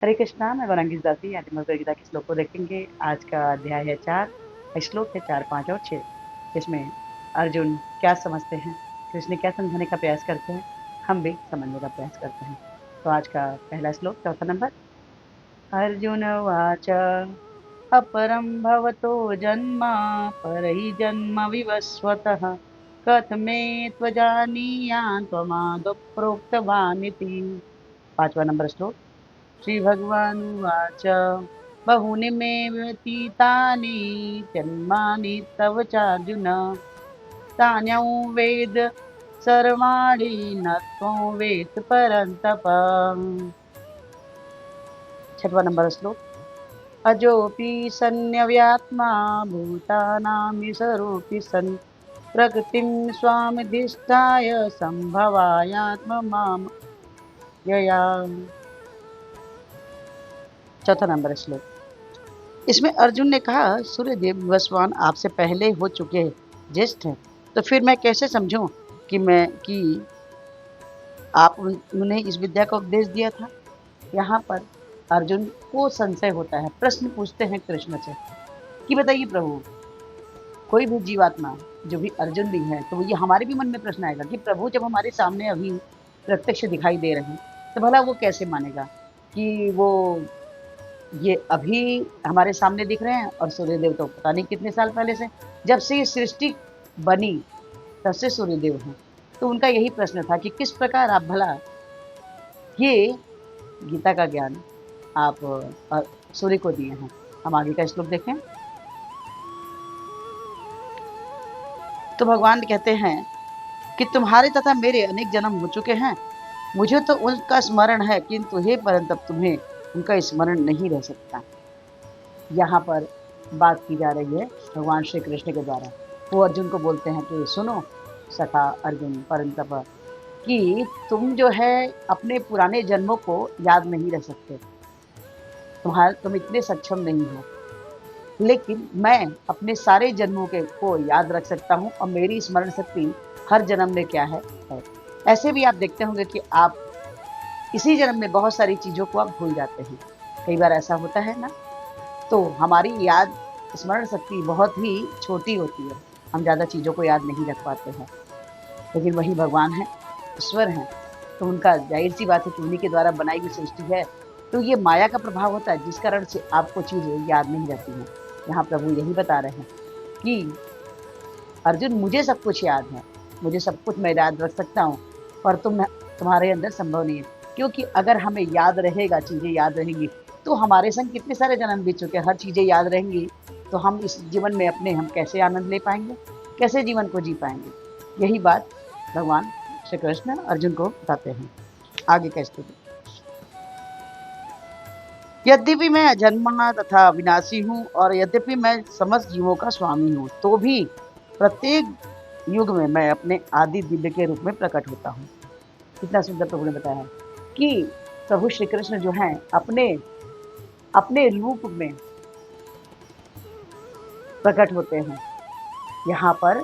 हरे कृष्णा, मैं वरांगी दासी आज भगवद गीता के श्लोक को देखेंगे। आज का अध्याय है 4, श्लोक है 4, 5 और 6। इसमें अर्जुन क्या समझते हैं, कृष्ण क्या समझाने का प्रयास करते हैं, हम भी समझने का प्रयास करते हैं। तो आज का पहला श्लोक, चौथा नंबर। अर्जुन उवाच अपरं भवतो जन्म परहि जन्म विवस्वतः कथमेत्वजानीयान् त्वमादौ प्रोक्तवानिति। पांचवा नंबर श्लोक। श्रीभगवानुवाच बहूनि मे व्यतीतानि जन्मानि तव चार्जुन तान्यौ वेद सर्वाणि न त्वं वेत्त परन्तप। छठवां नंबर श्लोक। अजोऽपि सन्न्यव्यात्मा भूतानां स्वरूपी सन् प्रकृतिं स्वामधिष्ठाय संभवायात्म माम यया। चौथा नंबर श्लोक। इसमें अर्जुन ने कहा, सूर्यदेव विवस्वान आपसे पहले हो चुके ज्येष्ठ हैं, तो फिर मैं कैसे समझूं कि आप उन्हें इस विद्या का उपदेश दिया था। यहाँ पर अर्जुन को संशय होता है, प्रश्न पूछते हैं कृष्ण से कि बताइए प्रभु, कोई भी जीवात्मा जो भी अर्जुन भी है, तो ये हमारे भी मन में प्रश्न आएगा कि प्रभु जब हमारे सामने अभी प्रत्यक्ष दिखाई दे रहे हैं, तो भला वो कैसे मानेगा कि वो ये अभी हमारे सामने दिख रहे हैं, और सूर्यदेव तो पता नहीं कितने साल पहले से, जब से ये सृष्टि बनी तब से सूर्यदेव हैं। तो उनका यही प्रश्न था कि किस प्रकार आप भला ये गीता का ज्ञान आप सूर्य को दिए हैं। हम आगे का श्लोक देखें तो भगवान कहते हैं कि तुम्हारे तथा मेरे अनेक जन्म हो चुके हैं, मुझे तो उनका स्मरण है, किंतु हे परंतप तुम्हें उनका स्मरण नहीं रह सकता। यहाँ पर बात की जा रही है भगवान श्री कृष्ण के द्वारा। वो अर्जुन को बोलते हैं कि सुनो सखा अर्जुन परंतप, कि तुम जो है अपने पुराने जन्मों को याद नहीं रख सकते, तुम इतने सक्षम नहीं हो, लेकिन मैं अपने सारे जन्मों को याद रख सकता हूँ, और मेरी स्मरण शक्ति हर जन्म में क्या है। ऐसे भी आप देखते होंगे कि आप इसी जन्म में बहुत सारी चीज़ों को आप भूल जाते हैं, कई बार ऐसा होता है ना। तो हमारी याद स्मरण शक्ति बहुत ही छोटी होती है, हम ज़्यादा चीज़ों को याद नहीं रख पाते हैं। लेकिन वही भगवान है, ईश्वर हैं, तो उनका जाहिर सी बात है कि उन्हीं के द्वारा बनाई हुई सृष्टि है, तो ये माया का प्रभाव होता है जिस कारण से आपको चीज़ें याद नहीं रहती हैं। यहाँ प्रभु यही बता रहे हैं कि अर्जुन मुझे सब कुछ याद है, मुझे सब कुछ मैं याद रख सकता हूँ, पर तुम्हारे अंदर संभव नहीं है, क्योंकि अगर हमें याद रहेगा, चीज़ें याद रहेंगी, तो हमारे संग कितने सारे जन्म बीत चुके हैं, हर चीज़ें याद रहेंगी, तो हम इस जीवन में हम कैसे आनंद ले पाएंगे, कैसे जीवन को जी पाएंगे। यही बात भगवान श्री कृष्ण अर्जुन को बताते हैं। आगे का स्थिति। यद्यपि मैं अजन्मा तथा अविनाशी हूँ, और यद्यपि मैं समस्त जीवों का स्वामी हूँ, तो भी प्रत्येक युग में मैं अपने आदि दिव्य के रूप में प्रकट होता हूँ। कितना सुंदर प्रभु ने बताया कि प्रभु श्री कृष्ण जो हैं अपने अपने रूप में प्रकट होते हैं, यहाँ पर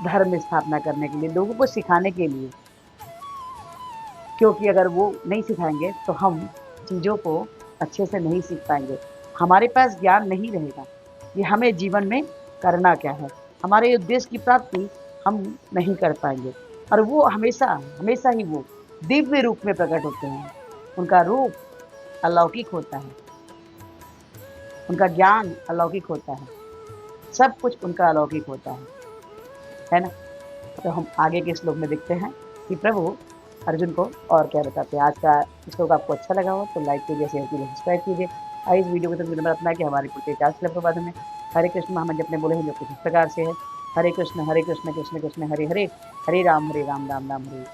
धर्म स्थापना करने के लिए, लोगों को सिखाने के लिए। क्योंकि अगर वो नहीं सिखाएंगे तो हम चीज़ों को अच्छे से नहीं सीख पाएंगे, हमारे पास ज्ञान नहीं रहेगा कि हमें जीवन में करना क्या है, हमारे उद्देश्य की प्राप्ति हम नहीं कर पाएंगे। और वो हमेशा हमेशा ही वो दिव्य रूप में प्रकट होते हैं, उनका रूप अलौकिक होता है, उनका ज्ञान अलौकिक होता है, सब कुछ उनका अलौकिक होता है ना। तो हम आगे के श्लोक में देखते हैं कि प्रभु अर्जुन को और क्या बताते हैं। आज का श्लोक आपको अच्छा लगा हो तो लाइक कीजिए, शेयर कीजिए, सब्सक्राइब कीजिए। और इस वीडियो को तो नंबर अपना कि हमारे कुछ 50 प्रबाद में हरे कृष्ण महामंत्र अपने बोले हैं जो कुछ इस प्रकार से है। हरे कृष्ण कृष्ण कृष्ण हरे हरे, हरे राम राम राम हरे।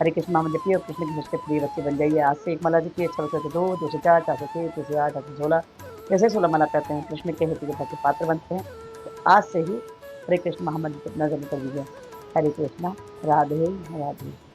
हरे कृष्ण महामंत्र जपिए और कृष्ण के सच्चे प्रिय बच्चे बन जाइए। आज से एक माला जपिए, 602, 204, 406, 308, 416, जैसे 16 माला करते हैं कृष्ण के हेतु के पात्र बनते हैं। तो आज से ही हरे कृष्ण महामंत्र अपना जप कर दीजिए। हरे कृष्णा, राधे राधे।